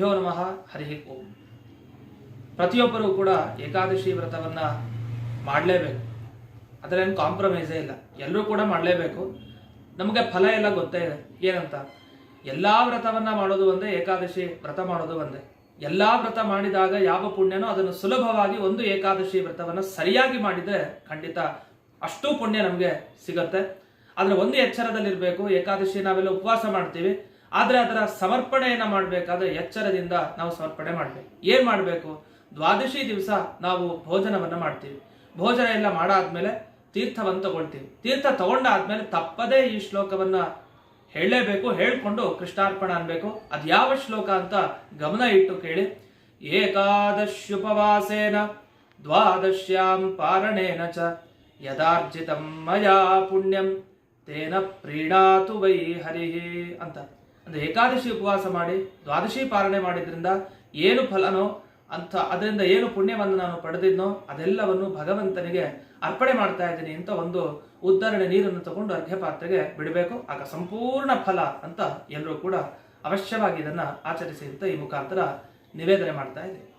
ಯೋ ನಮಃ ಹರಿ ಓಂ. ಪ್ರತಿಯೊಬ್ಬರೂ ಕೂಡ ಏಕಾದಶಿ ವ್ರತವನ್ನ ಮಾಡಲೇಬೇಕು. ಅದರೇನು ಕಾಂಪ್ರಮೈಸೇ ಇಲ್ಲ, ಎಲ್ಲರೂ ಕೂಡ ಮಾಡಲೇಬೇಕು. ನಮಗೆ ಫಲ ಎಲ್ಲ ಗೊತ್ತೇ ಇದೆ ಏನಂತ. ಎಲ್ಲಾ ವ್ರತವನ್ನ ಮಾಡೋದು ಒಂದೇ, ಏಕಾದಶಿ ವ್ರತ ಮಾಡೋದು ಒಂದೇ. ಎಲ್ಲಾ ವ್ರತ ಮಾಡಿದಾಗ ಯಾವ ಪುಣ್ಯನೋ ಅದನ್ನು ಸುಲಭವಾಗಿ ಒಂದು ಏಕಾದಶಿ ವ್ರತವನ್ನ ಸರಿಯಾಗಿ ಮಾಡಿದ್ರೆ ಖಂಡಿತ ಅಷ್ಟು ಪುಣ್ಯ ನಮಗೆ ಸಿಗುತ್ತೆ. ಆದ್ರೆ ಒಂದು ಎಚ್ಚರದಲ್ಲಿರ್ಬೇಕು. ಏಕಾದಶಿ ನಾವೆಲ್ಲ ಉಪವಾಸ ಮಾಡ್ತೀವಿ, ಆದ್ರೆ ಅದರ ಸಮರ್ಪಣೆಯನ್ನ ಮಾಡಬೇಕಾದ್ರೆ ಎಚ್ಚರದಿಂದ ನಾವು ಸಮರ್ಪಣೆ ಮಾಡ್ಬೇಕು. ಏನ್ ಮಾಡ್ಬೇಕು? ದ್ವಾದಶಿ ದಿವಸ ನಾವು ಭೋಜನವನ್ನ ಮಾಡ್ತೀವಿ. ಭೋಜನ ಎಲ್ಲ ಮಾಡಾದ್ಮೇಲೆ ತೀರ್ಥವನ್ನು ತಗೊಳ್ತೀವಿ. ತೀರ್ಥ ತಗೊಂಡಾದ್ಮೇಲೆ ತಪ್ಪದೇ ಈ ಶ್ಲೋಕವನ್ನ ಹೇಳಲೇಬೇಕು. ಹೇಳ್ಕೊಂಡು ಕೃಷ್ಣಾರ್ಪಣ ಅನ್ಬೇಕು. ಅದ್ ಯಾವ ಶ್ಲೋಕ ಅಂತ ಗಮನ ಇಟ್ಟು ಕೇಳಿ. ಏಕಾದಶ್ಯುಪವಾಸೇನ ದ್ವಾದಶ್ಯಾಂ ಪಾರಣೇನ ಚ ಯದಾರ್ಜಿತಂ ಮಯಾ ಪುಣ್ಯಂ ತೇನ ಪ್ರೀಣಾತು ವೈ ಹರಿಹಿ ಅಂತ. ಅಂದ್ರೆ ಏಕಾದಶಿ ಉಪವಾಸ ಮಾಡಿ ದ್ವಾದಶಿ ಪಾರಣೆ ಮಾಡಿದ್ರಿಂದ ಏನು ಫಲನೋ ಅಂತ, ಅದರಿಂದ ಏನು ಪುಣ್ಯವನ್ನು ನಾನು ಪಡೆದಿದ್ನೋ ಅದೆಲ್ಲವನ್ನು ಭಗವಂತನಿಗೆ ಅರ್ಪಣೆ ಮಾಡ್ತಾ ಇದ್ದೀನಿ ಅಂತ ಒಂದು ಉದ್ಧರಣೆ ನೀರನ್ನು ತಗೊಂಡು ಅರ್ಘ್ಯ ಪಾತ್ರೆಗೆ ಬಿಡಬೇಕು. ಆಗ ಸಂಪೂರ್ಣ ಫಲ ಅಂತ ಎಲ್ಲರೂ ಕೂಡ ಅವಶ್ಯವಾಗಿ ಇದನ್ನ ಆಚರಿಸಿ ಅಂತ ಈ ಮುಖಾಂತರ ನಿವೇದನೆ ಮಾಡ್ತಾ ಇದ್ದೀನಿ.